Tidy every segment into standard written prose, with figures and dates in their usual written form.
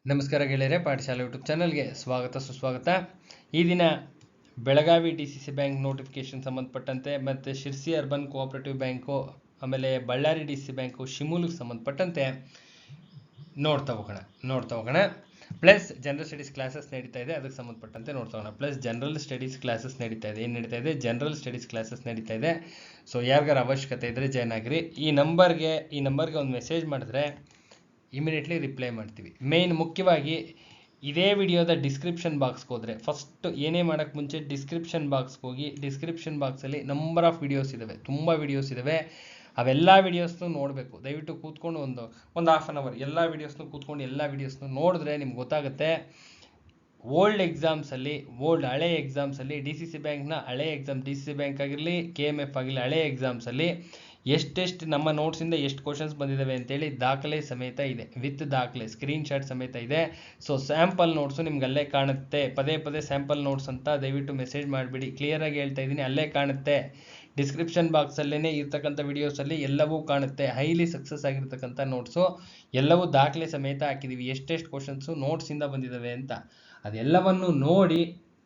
ನಮಸ್ಕಾರ ಗೆಳೆಯರೆ, ಪಾಠಶಾಲೆ ಯೂಟ್ಯೂಬ್ ಚಾನಲ್ಗೆ ಸ್ವಾಗತ ಸುಸ್ವಾಗತ. ಈ ದಿನ ಬೆಳಗಾವಿ DCC ಬ್ಯಾಂಕ್ ನೋಟಿಫಿಕೇಶನ್ ಸಂಬಂಧಪಟ್ಟಂತೆ ಮತ್ತು ಶಿರ್ಸಿ ಅರ್ಬನ್ ಕೋಆಪರೇಟಿವ್ ಬ್ಯಾಂಕು, ಆಮೇಲೆ ಬಳ್ಳಾರಿ DCC ಬ್ಯಾಂಕು, ಶಿಮೂಲಿಗೆ ಸಂಬಂಧಪಟ್ಟಂತೆ ನೋಡ್ತಾ ಹೋಗೋಣ. ಪ್ಲಸ್ ಜನರಲ್ ಸ್ಟಡೀಸ್ ಕ್ಲಾಸಸ್ ನಡೀತಾ ಇದೆ, ಅದಕ್ಕೆ ಸಂಬಂಧಪಟ್ಟಂತೆ ನೋಡ್ತಾ ಹೋಗೋಣ. ಪ್ಲಸ್ ಜನರಲ್ ಸ್ಟಡೀಸ್ ಕ್ಲಾಸಸ್ ನಡೀತಾ ಇದೆ. ಏನು ನಡೀತಾ ಇದೆ? ಜನರಲ್ ಸ್ಟಡೀಸ್ ಕ್ಲಾಸಸ್ ನಡೀತಾ ಇದೆ. ಸೊ ಯಾರಿಗಾರ ಅವಶ್ಯಕತೆ ಇದ್ದರೆ ಜಾಯ್ನ್ ಆಗಿರಿ. ಈ ನಂಬರ್ಗೆ ಒಂದು ಮೆಸೇಜ್ ಮಾಡಿದ್ರೆ ಇಮಿಡಿಯೇಟ್ಲಿ ರಿಪ್ಲೈ ಮಾಡ್ತೀವಿ. ಮೇನ್ ಮುಖ್ಯವಾಗಿ ಇದೇ ವಿಡಿಯೋದ ಡಿಸ್ಕ್ರಿಪ್ಷನ್ ಬಾಕ್ಸ್ಗೆ ಹೋದರೆ, ಫಸ್ಟ್ ಏನೇ ಮಾಡೋಕ್ಕೆ ಮುಂಚೆ ಡಿಸ್ಕ್ರಿಪ್ಷನ್ ಬಾಕ್ಸ್ಗೆ ಹೋಗಿ, ಡಿಸ್ಕ್ರಿಪ್ಷನ್ ಬಾಕ್ಸಲ್ಲಿ ನಂಬರ್ ಆಫ್ ವಿಡಿಯೋಸ್ ಇದ್ದಾವೆ, ತುಂಬ ವಿಡಿಯೋಸ್ ಇದ್ದಾವೆ. ಅವೆಲ್ಲ ವಿಡಿಯೋಸ್ನು ನೋಡಬೇಕು. ದಯವಿಟ್ಟು ಕೂತ್ಕೊಂಡು ಒಂದು ಹಾಫ್ ಆನ್ ಅವರ್ ಎಲ್ಲ ವಿಡಿಯೋಸ್ನು ಕೂತ್ಕೊಂಡು ಎಲ್ಲ ವಿಡಿಯೋಸ್ನು ನೋಡಿದ್ರೆ ನಿಮ್ಗೆ ಗೊತ್ತಾಗುತ್ತೆ. ಓಲ್ಡ್ ಎಕ್ಸಾಮ್ಸಲ್ಲಿ, ಹಳೆ ಎಕ್ಸಾಮ್ಸಲ್ಲಿ DCC ಬ್ಯಾಂಕ್ನ ಹಳೆ ಎಕ್ಸಾಮ್, DCC ಬ್ಯಾಂಕ್ ಆಗಿರಲಿ, KMF ಆಗಿರಲಿ, ಹಳೆ ಎಕ್ಸಾಮ್ಸಲ್ಲಿ ಎಷ್ಟೆಷ್ಟು ನಮ್ಮ ನೋಟ್ಸಿಂದ ಎಷ್ಟು ಕ್ವಶನ್ಸ್ ಬಂದಿದ್ದಾವೆ ಅಂತೇಳಿ ದಾಖಲೆ ಸಮೇತ ಇದೆ, ವಿತ್ ದಾಖಲೆ ಸ್ಕ್ರೀನ್ಶಾಟ್ ಸಮೇತ ಇದೆ. ಸೊ ಸ್ಯಾಂಪಲ್ ನೋಟ್ಸು ನಿಮ್ಗೆ ಅಲ್ಲೇ ಕಾಣುತ್ತೆ. ಪದೇ ಸ್ಯಾಂಪಲ್ ನೋಟ್ಸ್ ಅಂತ ದಯವಿಟ್ಟು ಮೆಸೇಜ್ ಮಾಡಿಬಿಡಿ. ಕ್ಲಿಯರಾಗಿ ಹೇಳ್ತಾ ಇದ್ದೀನಿ, ಅಲ್ಲೇ ಕಾಣುತ್ತೆ. ಡಿಸ್ಕ್ರಿಪ್ಷನ್ ಬಾಕ್ಸಲ್ಲೇ ಇರ್ತಕ್ಕಂಥ ವಿಡಿಯೋಸಲ್ಲಿ ಎಲ್ಲವೂ ಕಾಣುತ್ತೆ. ಹೈಲಿ ಸಕ್ಸಸ್ ಆಗಿರ್ತಕ್ಕಂಥ ನೋಟ್ಸು ಎಲ್ಲವೂ ದಾಖಲೆ ಸಮೇತ ಹಾಕಿದ್ದೀವಿ, ಎಷ್ಟೆಷ್ಟು ಕ್ವಶನ್ಸು ನೋಟ್ಸಿಂದ ಬಂದಿದ್ದಾವೆ ಅಂತ.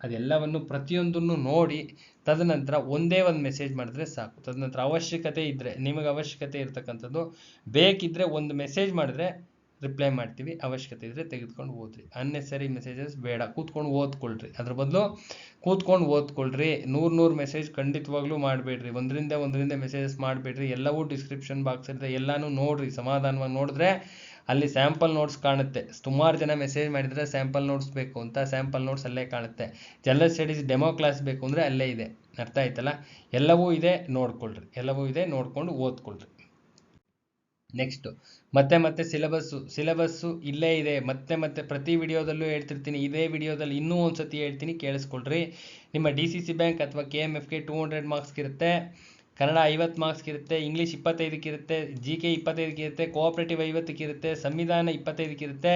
ಅದೆಲ್ಲವನ್ನು ಪ್ರತಿಯೊಂದನ್ನು ನೋಡಿ ತದನಂತರ ಒಂದೇ ಒಂದು ಮೆಸೇಜ್ ಮಾಡಿದ್ರೆ ಸಾಕು. ತದನಂತರ ಅವಶ್ಯಕತೆ ಇದ್ದರೆ, ನಿಮಗೆ ಅವಶ್ಯಕತೆ ಇರ್ತಕ್ಕಂಥದ್ದು ಬೇಕಿದ್ದರೆ ಒಂದು ಮೆಸೇಜ್ ಮಾಡಿದ್ರೆ ರಿಪ್ಲೈ ಮಾಡ್ತೀವಿ. ಅವಶ್ಯಕತೆ ಇದ್ದರೆ ತೆಗೆದುಕೊಂಡು ಓದ್ರಿ. ಅನ್ನೆಸರಿ ಮೆಸೇಜಸ್ ಬೇಡ, ಕೂತ್ಕೊಂಡು ಓದ್ಕೊಳ್ರಿ. ಅದ್ರ ಬದಲು ಕೂತ್ಕೊಂಡು ಓದ್ಕೊಳ್ರಿ. 100 ಮೆಸೇಜ್ ಖಂಡಿತವಾಗ್ಲೂ ಮಾಡಬೇಡ್ರಿ. ಒಂದರಿಂದ ಮೆಸೇಜಸ್ ಮಾಡಬೇಡ್ರಿ. ಎಲ್ಲವೂ ಡಿಸ್ಕ್ರಿಪ್ಷನ್ ಬಾಕ್ಸ್ ಇರುತ್ತೆ, ಎಲ್ಲನೂ ನೋಡ್ರಿ. ಸಮಾಧಾನವಾಗಿ ನೋಡಿದ್ರೆ ಅಲ್ಲಿ ಸ್ಯಾಂಪಲ್ ನೋಟ್ಸ್ ಕಾಣುತ್ತೆ. ಸುಮಾರು ಜನ ಮೆಸೇಜ್ ಮಾಡಿದರೆ ಸ್ಯಾಂಪಲ್ ನೋಟ್ಸ್ ಬೇಕು ಅಂತ, ಸ್ಯಾಂಪಲ್ ನೋಟ್ಸ್ ಅಲ್ಲೇ ಕಾಣುತ್ತೆ. ಜನರಲ್ ಸ್ಟಡೀಸ್ ಡೆಮೋ ಕ್ಲಾಸ್ ಬೇಕು ಅಂದರೆ ಅಲ್ಲೇ ಇದೆ. ಅರ್ಥ ಆಯ್ತಲ್ಲ? ಎಲ್ಲವೂ ಇದೆ, ನೋಡ್ಕೊಂಡು ಓದ್ಕೊಳ್ರಿ. ನೆಕ್ಸ್ಟು ಮತ್ತೆ ಸಿಲೆಬಸ್ಸು ಇಲ್ಲೇ ಇದೆ. ಮತ್ತೆ ಪ್ರತಿ ವಿಡಿಯೋದಲ್ಲೂ ಹೇಳ್ತಿರ್ತೀನಿ. ಇದೇ ವಿಡಿಯೋದಲ್ಲಿ ಇನ್ನೂ ಒಂದು ಸತಿ ಹೇಳ್ತೀನಿ, ಕೇಳಿಸ್ಕೊಳ್ರಿ. ನಿಮ್ಮ DCC ಬ್ಯಾಂಕ್ ಅಥವಾ KMFಗೆ 200 ಮಾರ್ಕ್ಸ್ಗೆ ಇರುತ್ತೆ. ಕನ್ನಡ 50 ಮಾರ್ಕ್ಸ್ಗೆ ಇರುತ್ತೆ, ಇಂಗ್ಲೀಷ್ 25ಕ್ಕೆ ಇರುತ್ತೆ, GK 25ಕ್ಕೆ ಇರುತ್ತೆ, ಕೋಆಪರೇಟಿವ್ 50ಕ್ಕೆ ಇರುತ್ತೆ, ಸಂವಿಧಾನ 25ಕ್ಕೆ ಇರುತ್ತೆ,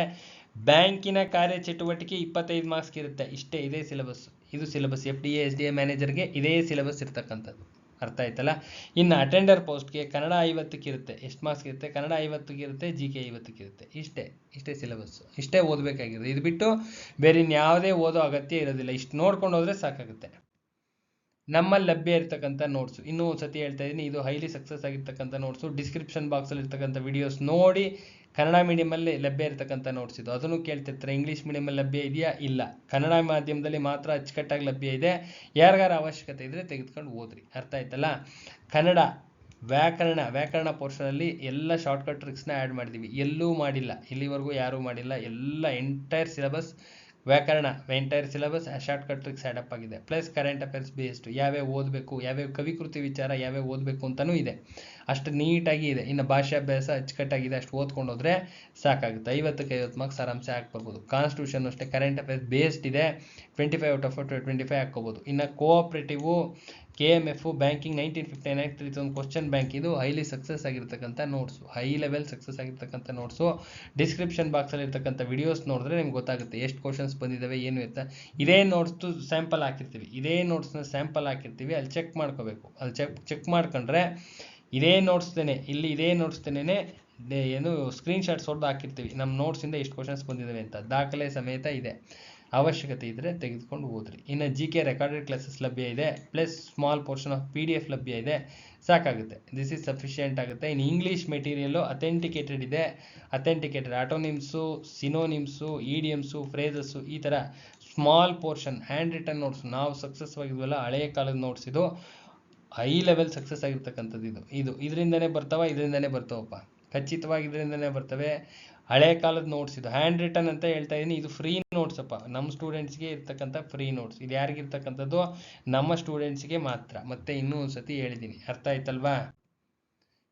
ಬ್ಯಾಂಕಿನ ಕಾರ್ಯಚಟುವಟಿಕೆ 25 ಮಾರ್ಕ್ಸ್ಗೆ ಇರುತ್ತೆ. ಇದೇ ಸಿಲೆಬಸ್. ಇದು ಸಿಲೆಬಸ್ FDA SDA ಮ್ಯಾನೇಜರ್ಗೆ ಇದೇ ಸಿಲೆಬಸ್ ಇರ್ತಕ್ಕಂಥದ್ದು. ಅರ್ಥ ಆಯ್ತಲ್ಲ? ಇನ್ನು ಅಟೆಂಡರ್ ಪೋಸ್ಟ್ಗೆ ಕನ್ನಡ 50ಕ್ಕೆ ಇರುತ್ತೆ. ಎಷ್ಟು ಮಾರ್ಕ್ಸ್ಗೆ ಇರುತ್ತೆ? ಕನ್ನಡ 50ಕ್ಕೆ ಇರುತ್ತೆ, GK 50ಕ್ಕೆ ಇರುತ್ತೆ. ಇಷ್ಟೇ ಸಿಲೆಬಸ್. ಇಷ್ಟೇ ಓದಬೇಕಾಗಿರೋದು. ಇದು ಬಿಟ್ಟು ಬೇರೆ ಇನ್ಯಾವುದೇ ಓದೋ ಅಗತ್ಯ ಇರೋದಿಲ್ಲ. ಇಷ್ಟು ನೋಡ್ಕೊಂಡು ಹೋದರೆ ಸಾಕಾಗುತ್ತೆ. ನಮ್ಮಲ್ಲಿ ಲಭ್ಯ ಇರ್ತಕ್ಕಂಥ ನೋಟ್ಸು ಇನ್ನೂ ಒಂದು ಸತಿ ಹೇಳ್ತಾ ಇದ್ದೀನಿ, ಇದು ಹೈಲಿ ಸಕ್ಸಸ್ ಆಗಿರ್ತಕ್ಕಂಥ ನೋಟ್ಸು. ಡಿಸ್ಕ್ರಿಪ್ಷನ್ ಬಾಕ್ಸಲ್ಲಿ ಇರ್ತಕ್ಕಂಥ ವಿಡಿಯೋಸ್ ನೋಡಿ. ಕನ್ನಡ ಮೀಡಿಯಮಲ್ಲಿ ಲಭ್ಯ ಇರ್ತಕ್ಕಂಥ ನೋಟ್ಸ್ ಇದು. ಅದನ್ನು ಕೇಳ್ತಿರ್ತಾರೆ, ಇಂಗ್ಲೀಷ್ ಮೀಡಿಯಮಲ್ಲಿ ಲಭ್ಯ ಇದೆಯಾ? ಇಲ್ಲ, ಕನ್ನಡ ಮಾಧ್ಯಮದಲ್ಲಿ ಮಾತ್ರ ಅಚ್ಚುಕಟ್ಟಾಗಿ ಲಭ್ಯ ಇದೆ. ಯಾರಿಗಾರ ಅವಶ್ಯಕತೆ ಇದ್ದರೆ ತೆಗೆದುಕೊಂಡು ಓದ್ರಿ. ಅರ್ಥ ಆಯ್ತಲ್ಲ? ಕನ್ನಡ ವ್ಯಾಕರಣ ಪೋರ್ಷನಲ್ಲಿ ಎಲ್ಲ ಶಾರ್ಟ್ಕಟ್ ಟ್ರಿಕ್ಸ್ನ ಆ್ಯಡ್ ಮಾಡಿದ್ದೀವಿ. ಎಲ್ಲೂ ಮಾಡಿಲ್ಲ, ಇಲ್ಲಿವರೆಗೂ ಯಾರೂ ಮಾಡಿಲ್ಲ. ಎಲ್ಲ ಎಂಟೈರ್ ಸಿಲೆಬಸ್ ವ್ಯಾಕರಣ, entire syllabus shortcut tricks add up ಆಗಿದೆ. ಪ್ಲಸ್ ಕರೆಂಟ್ ಅಫೇರ್ಸ್ ಬೇಸ್ಡ್ ಯಾವ್ಯಾವ ಓದಬೇಕು, ಯಾವ್ಯಾವ ಕವಿಕೃತಿ ವಿಚಾರ ಯಾವ್ಯಾವ ಓದಬೇಕು ಅಂತಲೂ ಇದೆ. ಅಷ್ಟು ನೀಟಾಗಿ ಇದೆ. ಇನ್ನು ಭಾಷಾಭ್ಯಾಸ ಅಚ್ಚುಕಟ್ಟಾಗಿದೆ. ಅಷ್ಟು ಓದ್ಕೊಂಡು ಹೋದರೆ ಸಾಕಾಗುತ್ತೆ. 50ಕ್ಕೆ 50 ಮಾರ್ಕ್ಸ್ ಆರಾಮ್ಸೆ ಹಾಕ್ಬೋದು. ಕಾನ್ಸ್ಟಿಟ್ಯೂಷನ್ ಅಷ್ಟೇ ಕರೆಂಟ್ ಅಫೇರ್ಸ್ ಬೇಸ್ಡ್ ಇದೆ. 25 ಔಟ್ ಆಫ್ 25 ಹಾಕ್ಕೋಬೋದು. ಇನ್ನು ಕೋಆಪರೇಟಿವು, KMF, ಬ್ಯಾಂಕಿಂಗ್ 1959 Act ಇದೊಂದು ಕ್ವಶನ್ ಬ್ಯಾಂಕ್. ಇದು ಹೈಲಿ ಸಕ್ಸಸ್ ಆಗಿರ್ತಕ್ಕಂಥ ನೋಟ್ಸು, ಹೈ ಲೆವೆಲ್ ಸಕ್ಸಸ್ ಆಗಿರ್ತಕ್ಕಂಥ ನೋಟ್ಸು. ಡಿಸ್ಕ್ರಿಪ್ಷನ್ ಬಾಕ್ಸಲ್ಲಿ ಇರ್ತಕ್ಕಂಥ ವಿಡಿಯೋಸ್ ನೋಡಿದ್ರೆ ನಿಮ್ಗೆ ಗೊತ್ತಾಗುತ್ತೆ ಎಷ್ಟು ಕ್ವಶನ್ಸ್ ಬಂದಿದ್ದಾವೆ, ಏನು ಅಂತ. ಇದೇ ನೋಟ್ಸ್ದು ಸ್ಯಾಂಪಲ್ ಹಾಕಿರ್ತೀವಿ, ಅಲ್ಲಿ ಚೆಕ್ ಮಾಡ್ಕೋಬೇಕು. ಅಲ್ಲಿ ಚೆಕ್ ಮಾಡ್ಕೊಂಡ್ರೆ ಇದೇ ನೋಟ್ಸ್ದೇನೆ ಏನು ಸ್ಕ್ರೀನ್ಶಾಟ್ಸ್ ಹೊಡೆದು ಹಾಕಿರ್ತೀವಿ. ನಮ್ಮ ನೋಟ್ಸಿಂದ ಎಷ್ಟು ಕ್ವಶನ್ಸ್ ಬಂದಿದ್ದಾವೆ ಅಂತ ದಾಖಲೆ ಸಮೇತ ಇದೆ. ಅವಶ್ಯಕತೆ ಇದ್ದರೆ ತೆಗೆದುಕೊಂಡು ಓದ್ರಿ. ಇನ್ನು GK ರೆಕಾರ್ಡೆಡ್ ಕ್ಲಾಸಸ್ ಲಭ್ಯ ಇದೆ. Plus small portion of PDF ಲಭ್ಯ ಇದೆ. ಸಾಕಾಗುತ್ತೆ. ದಿಸ್ ಈಸ್ ಸಫಿಷಿಯೆಂಟ್ ಆಗುತ್ತೆ. ಇನ್ನು ಇಂಗ್ಲೀಷ್ ಮೆಟೀರಿಯಲ್ಲು ಅಥೆಂಟಿಕೇಟೆಡ್ ಇದೆ. ಆಟೋನಿಮ್ಸು, ಸಿನೋನಿಮ್ಸು, ಇಡಿಯಮ್ಸು, ಫ್ರೇಸಸ್ಸು, ಈ ಥರ small portion handwritten notes. ನಾವು ಸಕ್ಸಸ್ ಆಗಿದ್ವಲ್ಲ, ಹಳೆಯ ಕಾಲದ ನೋಟ್ಸ್ ಇದು. ಹೈ ಲೆವೆಲ್ ಸಕ್ಸಸ್ ಆಗಿರ್ತಕ್ಕಂಥದ್ದು ಇದು. ಇದರಿಂದನೇ ಬರ್ತಾವಪ್ಪ, ಖಚಿತವಾಗಿ ಇದರಿಂದನೇ ಬರ್ತವೆ. ಹಳೆ ಕಾಲದ ನೋಟ್ಸ್ ಇದು. ಹ್ಯಾಂಡ್ ರಿಟನ್ ಅಂತ ಹೇಳ್ತಾ ಇದ್ದೀನಿ, ಇದು ಫ್ರೀ ನೋಟ್ಸ್ ಅಪ್ಪ. ನಮ್ಮ ಸ್ಟೂಡೆಂಟ್ಸ್ಗೆ ಇರ್ತಕ್ಕಂಥ ಫ್ರೀ ನೋಟ್ಸ್. ಇದು ಯಾರಿಗಿರ್ತಕ್ಕಂಥದ್ದು? ನಮ್ಮ ಸ್ಟೂಡೆಂಟ್ಸ್ಗೆ ಮಾತ್ರ. ಮತ್ತೆ ಇನ್ನೂ ಒಂದು ಸತಿ ಹೇಳಿದ್ದೀನಿ. ಅರ್ಥ ಆಯ್ತಲ್ವಾ?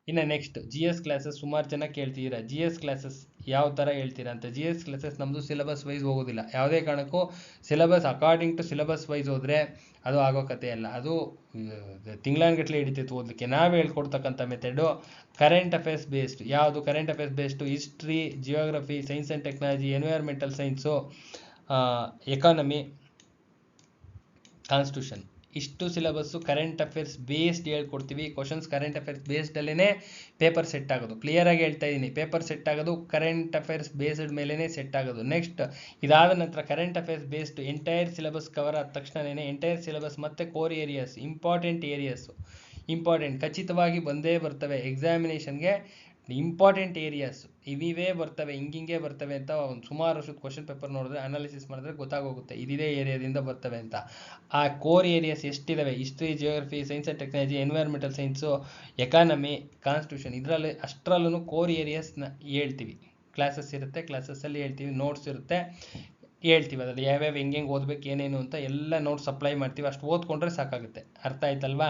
ಇನ್ನು ನೆಕ್ಸ್ಟ್ GS ಕ್ಲಾಸಸ್. ಸುಮಾರು ಜನ ಕೇಳ್ತಿದ್ದೀರಾ GS ಕ್ಲಾಸಸ್ ಯಾವ ಥರ ಹೇಳ್ತೀರಾ ಅಂತ. GS ಕ್ಲಾಸಸ್ ನಮ್ಮದು ಸಿಲೆಬಸ್ ವೈಸ್ ಹೋಗೋದಿಲ್ಲ. ಯಾವುದೇ ಕಾರಣಕ್ಕೂ syllabus according to syllabus wise ಹೋದರೆ ಅದು ಆಗೋ ಕತೆ ಅಲ್ಲ. ಅದು ತಿಂಗಳಾನ್ಗಟ್ಟಲೆ ಹಿಡಿತೈತೆ ಓದಲಿಕ್ಕೆ. ನಾವು ಹೇಳ್ಕೊಡ್ತಕ್ಕಂಥ ಮೆಥಡು ಕರೆಂಟ್ ಅಫೇರ್ಸ್ ಬೇಸ್ಡ್. ಯಾವುದು current affairs based? History, geography, science and technology, environmental science, economy, constitution, ಇಷ್ಟು ಸಿಲೆಬಸ್ಸು ಕರೆಂಟ್ ಅಫೇರ್ಸ್ ಬೇಸ್ಡ್ ಹೇಳ್ಕೊಡ್ತೀವಿ. ಕ್ವಶನ್ಸ್ ಕರೆಂಟ್ ಅಫೇರ್ಸ್ ಬೇಸ್ಡಲ್ಲೇ ಪೇಪರ್ ಸೆಟ್ ಆಗೋದು. ಕ್ಲಿಯರಾಗಿ ಹೇಳ್ತಾ ಇದ್ದೀನಿ, ಪೇಪರ್ ಸೆಟ್ ಆಗೋದು ಕರೆಂಟ್ ಅಫೇರ್ಸ್ ಬೇಸ್ಡ್ ಮೇಲೇ ಸೆಟ್ ಆಗೋದು. ನೆಕ್ಸ್ಟ್ ಇದಾದ ನಂತರ current affairs based entire syllabus cover ಆದ ತಕ್ಷಣನೇ ಎಂಟೈರ್ ಸಿಲೆಬಸ್ ಮತ್ತು ಕೋರ್ ಏರಿಯಾಸ್ ಇಂಪಾರ್ಟೆಂಟ್ ಖಚಿತವಾಗಿ ಬಂದೇ ಬರ್ತವೆ ಎಕ್ಸಾಮಿನೇಷನ್ಗೆ. ಇಂಪಾರ್ಟೆಂಟ್ ಏರಿಯಾಸ್ ಇವೇ ಬರ್ತವೆ, ಹಿಂಗೆ ಬರ್ತವೆ ಅಂತ ಒಂದು ಸುಮಾರು ವರ್ಷದ ಕ್ವಶನ್ ಪೇಪರ್ ನೋಡಿದ್ರೆ ಅನಾಲಿಸಿಸ್ ಮಾಡಿದ್ರೆ ಗೊತ್ತಾಗೋಗುತ್ತೆ ಇದೇ ಏರಿಯಾದಿಂದ ಬರ್ತವೆ ಅಂತ. ಆ ಕೋರ್ ಏರಿಯಾಸ್ ಎಷ್ಟಿದಾವೆ, history, geography, science and technology, environmental science, economy, constitution, ಅಷ್ಟರಲ್ಲೂ ಕೋರ್ ಏರಿಯಾಸ್ನ ಹೇಳ್ತೀವಿ. ಕ್ಲಾಸಸ್ ಇರುತ್ತೆ, ಕ್ಲಾಸಸ್ಸಲ್ಲಿ ಹೇಳ್ತೀವಿ, ನೋಟ್ಸ್ ಇರುತ್ತೆ, ಹೇಳ್ತೀವಿ ಅದರಲ್ಲಿ ಯಾವ್ಯಾವ ಹೆಂಗೆ ಓದ್ಬೇಕು ಏನೇನು ಅಂತ ಎಲ್ಲ ನೋಟ್ಸ್ ಅಪ್ಲೈ ಮಾಡ್ತೀವಿ. ಅಷ್ಟು ಓದ್ಕೊಂಡ್ರೆ ಸಾಕಾಗುತ್ತೆ. ಅರ್ಥ ಆಯ್ತಲ್ವಾ?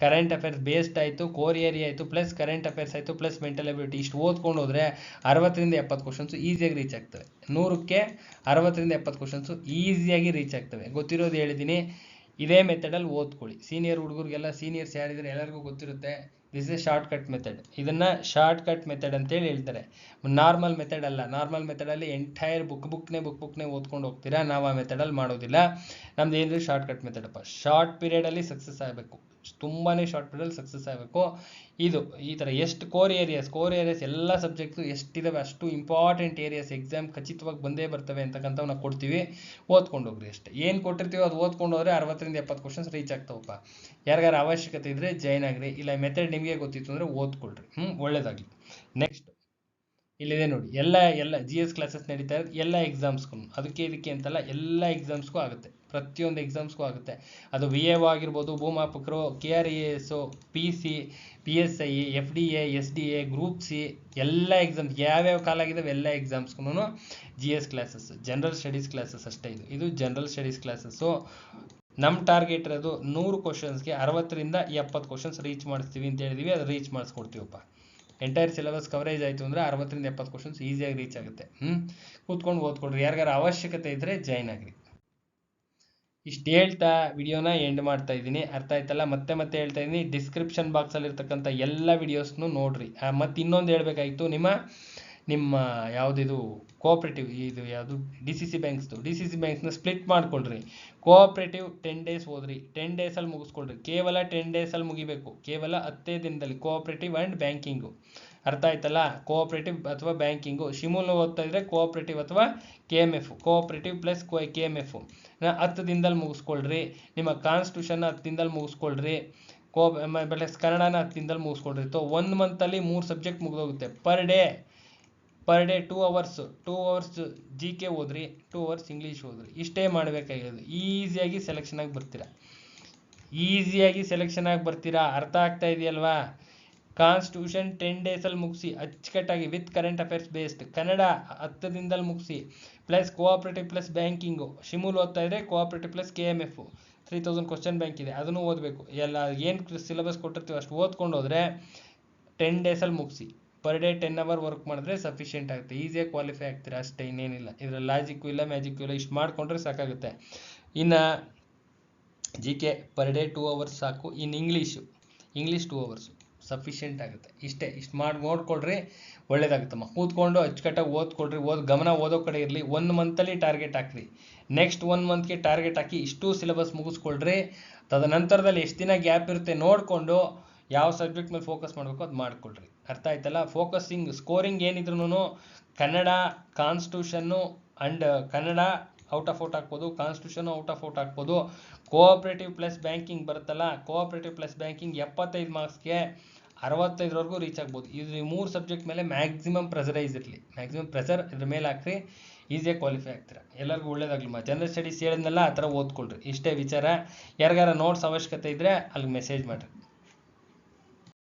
ಕರೆಂಟ್ ಅಫೇರ್ಸ್ ಬೇಸ್ಡ್ ಆಯಿತು, ಕೋರ್ ಏರಿಯಾ ಆಯಿತು, ಪ್ಲಸ್ ಕರೆಂಟ್ ಅಫೇರ್ಸ್ ಆಯಿತು, ಪ್ಲಸ್ ಮೆಂಟಲ್ ಅಬಿಲಿಟಿ. ಇಷ್ಟು ಓದ್ಕೊಂಡು ಹೋದರೆ 60 ರಿಂದ 70 ಕ್ವಶನ್ಸು ಈಸಿಯಾಗಿ ರೀಚ್ ಆಗ್ತವೆ. 100ಕ್ಕೆ 60 ರಿಂದ 70 ಕ್ವಶನ್ಸು ಈಸಿಯಾಗಿ ರೀಚ್ ಆಗ್ತವೆ. ಗೊತ್ತಿರೋದು ಹೇಳಿದ್ದೀನಿ. ಇದೇ ಮೆಥಡಲ್ಲಿ ಓದ್ಕೊಳ್ಳಿ. ಸೀನಿಯರ್ ಹುಡುಗರಿಗೆಲ್ಲ, ಸೀನಿಯರ್ಸ್ ಯಾರಿದ್ರೆ ಎಲ್ಲರಿಗೂ ಗೊತ್ತಿರುತ್ತೆ. This is short cut method. ಇದನ್ನು ಶಾರ್ಟ್ ಕಟ್ ಮೆಥಡ್ ಅಂತೇಳಿ ಹೇಳ್ತಾರೆ. ನಾರ್ಮಲ್ ಮೆಥಡ್ ಅಲ್ಲ. ನಾರ್ಮಲ್ ಮೆಥಡಲ್ಲಿ ಎಂಟೈರ್ ಬುಕ್ನೇ ಓದ್ಕೊಂಡು ಹೋಗ್ತೀರಾ. ನಾವು ಆ ಮೆಥಡಲ್ಲಿ ಮಾಡೋದಿಲ್ಲ. ನಮ್ದು ಏನಿದೆ ಶಾರ್ಟ್ ಕಟ್ ಮೆಥಡಪ್ಪ. ಶಾರ್ಟ್ ಪೀರಿಯಡಲ್ಲಿ ಸಕ್ಸಸ್ ಆಗಬೇಕು, ತುಂಬಾ ಶಾರ್ಟ್ ಪೀರಿಯಡಲ್ಲಿ ಸಕ್ಸಸ್ ಆಗಬೇಕು. ಇದು ಈ ಥರ ಎಷ್ಟು ಕೋರ್ ಏರಿಯಾಸ್ ಎಲ್ಲ ಸಬ್ಜೆಕ್ಟ್ಸು ಎಷ್ಟಿದಾವೆ ಅಷ್ಟು ಇಂಪಾರ್ಟೆಂಟ್ ಏರಿಯಾಸ್ ಎಕ್ಸಾಮ್ ಖಚಿತವಾಗಿ ಬಂದೇ ಬರ್ತವೆ ಅಂತಕ್ಕಂಥವು ನಾವು ಕೊಡ್ತೀವಿ. ಓದ್ಕೊಂಡು ಹೋಗ್ರಿ ಅಷ್ಟೇ. ಏನು ಕೊಟ್ಟಿರ್ತೀವಿ ಅದು ಓದ್ಕೊಂಡು ಹೋದರೆ 60 ರಿಂದ 70 ಕ್ವಶನ್ಸ್ ರೀಚ್ ಆಗ್ತಾವಪ್ಪ. ಯಾರಿಗಾರ ಅವಶ್ಯಕತೆ ಇದ್ದರೆ ಜಾಯ್ನ್ ಆಗ್ರಿ. ಇಲ್ಲ ಮೆಥಡ್ ನಿಮಗೆ ಗೊತ್ತಿತ್ತು ಅಂದರೆ ಓದ್ಕೊಳ್ರಿ. ಒಳ್ಳೇದಾಗಲಿ. ನೆಕ್ಸ್ಟ್ ಇಲ್ಲಿದೆ ನೋಡಿ, ಎಲ್ಲ GS ಕ್ಲಾಸಸ್ ನಡೀತಾ ಇರೋದು ಎಲ್ಲ ಎಕ್ಸಾಮ್ಸ್ಗೂ. ಇದಕ್ಕೆ ಅಂತಲ್ಲ, ಎಲ್ಲ ಎಕ್ಸಾಮ್ಸ್ಗೂ ಆಗುತ್ತೆ. ಪ್ರತಿಯೊಂದು ಎಕ್ಸಾಮ್ಸ್ಗೂ ಆಗುತ್ತೆ. ಅದು VAO ಆಗಿರ್ಬೋದು, ಭೂಮಾಪಕರು, KRES, PC, PSI, FDA, SDA, group C ಎಲ್ಲ ಎಕ್ಸಾಮ್ಸ್ ಯಾವ್ಯಾವ ಕಾಲ ಆಗಿದ್ದಾವೆ ಎಲ್ಲ ಎಕ್ಸಾಮ್ಸ್ಗೂ GS classes, general studies classes ಅಷ್ಟೇ. ಇದು ಜನರಲ್ ಸ್ಟಡೀಸ್ ಕ್ಲಾಸಸ್ಸು. ನಮ್ಮ ಟಾರ್ಗೆಟ್ ಇರೋದು 100 ಕ್ವಶನ್ಸ್ಗೆ 60 ರಿಂದ 70 ಕ್ವಶನ್ಸ್ ರೀಚ್ ಮಾಡಿಸ್ತೀವಿ ಅಂತ ಹೇಳಿದೀವಿ. ಅದು ರೀಚ್ ಮಾಡಿಸ್ಕೊಡ್ತೀವಪ್ಪ. ಎಂಟೈರ್ ಸಿಲೆಬಸ್ ಕವರೇಜ್ ಆಯಿತು ಅಂದರೆ 60 ರಿಂದ 70 ಕ್ವಶನ್ಸ್ ಈಸಿಯಾಗಿ ರೀಚ್ ಆಗುತ್ತೆ. ಕೂತ್ಕೊಂಡು ಓದ್ಕೊಡ್ರಿ. ಯಾರಿಗಾರ ಅವಶ್ಯಕತೆ ಇದ್ದರೆ ಜಾಯ್ನ್ ಆಗ್ರಿ. ಇಷ್ಟು ಹೇಳ್ತಾ ವಿಡಿಯೋನ ಎಂಡ್ ಮಾಡ್ತಾ ಇದ್ದೀನಿ. ಅರ್ಥ ಆಯ್ತಲ್ಲ? ಮತ್ತೆ ಹೇಳ್ತಾ ಇದ್ದೀನಿ, ಡಿಸ್ಕ್ರಿಪ್ಷನ್ ಬಾಕ್ಸಲ್ಲಿ ಇರ್ತಕ್ಕಂಥ ಎಲ್ಲ ವಿಡಿಯೋಸ್ನು ನೋಡ್ರಿ. ಮತ್ತು ಇನ್ನೊಂದು ಹೇಳ್ಬೇಕಾಗಿತ್ತು, ನಿಮ್ಮ ಯಾವುದಿದು ಕೋಆಪ್ರೇಟಿವ್, ಇದು ಯಾವುದು DCC ಬ್ಯಾಂಕ್ಸ್ನ ಸ್ಪ್ಲಿಟ್ ಮಾಡ್ಕೊಳ್ರಿ. ಕೋಆಪ್ರೇಟಿವ್ 10 ಡೇಸ್ ಓದ್ರಿ, 10 ಡೇಸಲ್ಲಿ ಮುಗಿಸ್ಕೊಳ್ರಿ. ಕೇವಲ 10 ಡೇಸಲ್ಲಿ ಮುಗಿಬೇಕು, ಕೇವಲ 10 ದಿನದಲ್ಲಿ. Cooperative and banking. ಅರ್ಥ ಆಯ್ತಲ್ಲ? ಕೋಆಪ್ರೇಟಿವ್ ಅಥವಾ ಬ್ಯಾಂಕಿಂಗು. ಶಿಮೂಲ್ ಓದ್ತಾ ಇದ್ರೆ ಕೋಆಪ್ರೇಟಿವ್ ಅಥವಾ KMF, ಕೋಆಪ್ರೇಟಿವ್ ಪ್ಲಸ್ KMF 10 ದಿನದಲ್ಲಿ ಮುಗಿಸ್ಕೊಳ್ರಿ. ನಿಮ್ಮ ಕಾನ್ಸ್ಟಿಟ್ಯೂಷನ್ 10 ದಿನದಲ್ಲಿ ಮುಗಿಸ್ಕೊಳ್ರಿ. ಪ್ಲಸ್ ಕನ್ನಡನ 10 ದಿನದಲ್ಲಿ ಮುಗಿಸ್ಕೊಳ್ರಿ. 1 ಮಂತಲ್ಲಿ 3 ಸಬ್ಜೆಕ್ಟ್ ಮುಗಿದೋಗುತ್ತೆ. ಪರ್ ಡೇ 2 ಅವರ್ಸ್ GK ಓದ್ರಿ, 2 ಅವರ್ಸ್ ಇಂಗ್ಲೀಷ್ ಓದ್ರಿ. ಇಷ್ಟೇ ಮಾಡಬೇಕಾಗಿರೋದು. ಈಸಿಯಾಗಿ ಸೆಲೆಕ್ಷನ್ ಆಗಿ ಬರ್ತೀರಾ. ಅರ್ಥ ಆಗ್ತಾ ಇದೆಯಲ್ವಾ? ಕಾನ್ಸ್ಟಿಟ್ಯೂಷನ್ 10 ಡೇಸಲ್ಲಿ ಮುಗಿಸಿ ಅಚ್ಚುಕಟ್ಟಾಗಿ with current affairs based. Kannada 10 ದಿನದಲ್ಲಿ ಮುಗಿಸಿ, plus cooperative plus banking. Shimul ಓದ್ತಾ ಇದ್ರೆ cooperative plus KMF 3000 question bank ಇದೆ, ಅದನ್ನು ಓದಬೇಕು. ಎಲ್ಲ ಏನು ಸಿಲೆಬಸ್ ಕೊಟ್ಟಿರ್ತೀವಿ ಅಷ್ಟು ಓದ್ಕೊಂಡು ಹೋದರೆ 10 ಡೇಸಲ್ಲಿ ಮುಗಿಸಿ. ಪರ್ ಡೇ 10 ಅವರ್ ವರ್ಕ್ ಮಾಡಿದ್ರೆ ಸಫಿಷಿಯೆಂಟ್ ಆಗುತ್ತೆ. ಈಸಿಯಾಗಿ ಕ್ವಾಲಿಫೈ ಆಗ್ತೀರಾ ಅಷ್ಟೇ, ಇನ್ನೇನಿಲ್ಲ. ಇದರ ಲಾಜಿಕ್ಕು ಇಲ್ಲ, ಮ್ಯಾಜಿಕ್ಕು ಇಲ್ಲ. ಇಷ್ಟು ಮಾಡಿಕೊಂಡ್ರೆ ಸಾಕಾಗುತ್ತೆ. ಇನ್ನು GK ಪರ್ ಡೇ 2 ಅವರ್ಸ್ ಸಾಕು. ಇನ್ನು ಇಂಗ್ಲೀಷ್ 2 ಅವರ್ಸು ಸಫಿಷಿಯೆಂಟ್ ಆಗುತ್ತೆ. ಇಷ್ಟು ಮಾಡಿ ನೋಡ್ಕೊಳ್ರಿ, ಒಳ್ಳೇದಾಗುತ್ತಮ್ಮ. ಕೂತ್ಕೊಂಡು ಅಚ್ಚುಕಟ್ಟಾಗಿ ಓದ್ಕೊಳ್ರಿ. ಗಮನ ಓದೋ ಕಡೆ ಇರಲಿ. 1 ಮಂತಲ್ಲಿ ಟಾರ್ಗೆಟ್ ಹಾಕ್ರಿ. ನೆಕ್ಸ್ಟ್ 1 ಮಂತ್ಗೆ ಟಾರ್ಗೆಟ್ ಹಾಕಿ ಇಷ್ಟು ಸಿಲೆಬಸ್ ಮುಗಿಸ್ಕೊಳ್ರಿ. ತದನಂತರದಲ್ಲಿ ಎಷ್ಟು ದಿನ ಗ್ಯಾಪ್ ಇರುತ್ತೆ ನೋಡಿಕೊಂಡು ಯಾವ ಸಬ್ಜೆಕ್ಟ್ ಮೇಲೆ ಫೋಕಸ್ ಮಾಡಬೇಕು ಅದು ಮಾಡ್ಕೊಳ್ರಿ. ಅರ್ಥ ಆಯ್ತಲ್ಲ? ಸ್ಕೋರಿಂಗ್ ಏನಿದ್ರು Kannada, constitution and Kannada out of out ಹಾಕ್ಬೋದು, ಕಾನ್ಸ್ಟಿಟ್ಯೂಷನ್ ಔಟ್ ಆಫ್ ಔಟ್ ಹಾಕ್ಬೋದು. ಕೋಆಪ್ರೇಟಿವ್ ಪ್ಲಸ್ ಬ್ಯಾಂಕಿಂಗ್ ಬರುತ್ತಲ್ಲ, ಕೋಆಪ್ರೇಟಿವ್ ಪ್ಲಸ್ ಬ್ಯಾಂಕಿಂಗ್ 75 ಮಾರ್ಕ್ಸ್ಗೆ 65ವರೆಗೂ ರೀಚ್ ಆಗ್ಬೋದು. ಇದು 3 ಸಬ್ಜೆಕ್ಟ್ ಮೇಲೆ ಮ್ಯಾಕ್ಸಿಮಮ್ ಪ್ರೆಷರೈಸ್ ಇರಲಿ. ಮ್ಯಾಕ್ಸಿಮಮ್ ಪ್ರೆಷರ್ ಇದ್ರ ಮೇಲೆ ಹಾಕ್ರಿ, ಈಸಿಯಾಗಿ ಕ್ವಾಲಿಫೈ ಆಗ್ತೀರಾ. ಎಲ್ಲರಿಗೂ ಒಳ್ಳೇದಾಗ್ಲಿಮ್ಮ. ಜನರಲ್ ಸ್ಟಡೀಸ್ ಹೇಳಿದ್ನಲ್ಲ, ಆ ಥರ ಓದ್ಕೊಳ್ರಿ. ಇಷ್ಟೇ ವಿಚಾರ. ಯಾರಿಗಾರ ನೋಟ್ಸ್ ಅವಶ್ಯಕತೆ ಇದ್ದರೆ ಅಲ್ಲಿಗೆ ಮೆಸೇಜ್ ಮಾಡಿರಿ.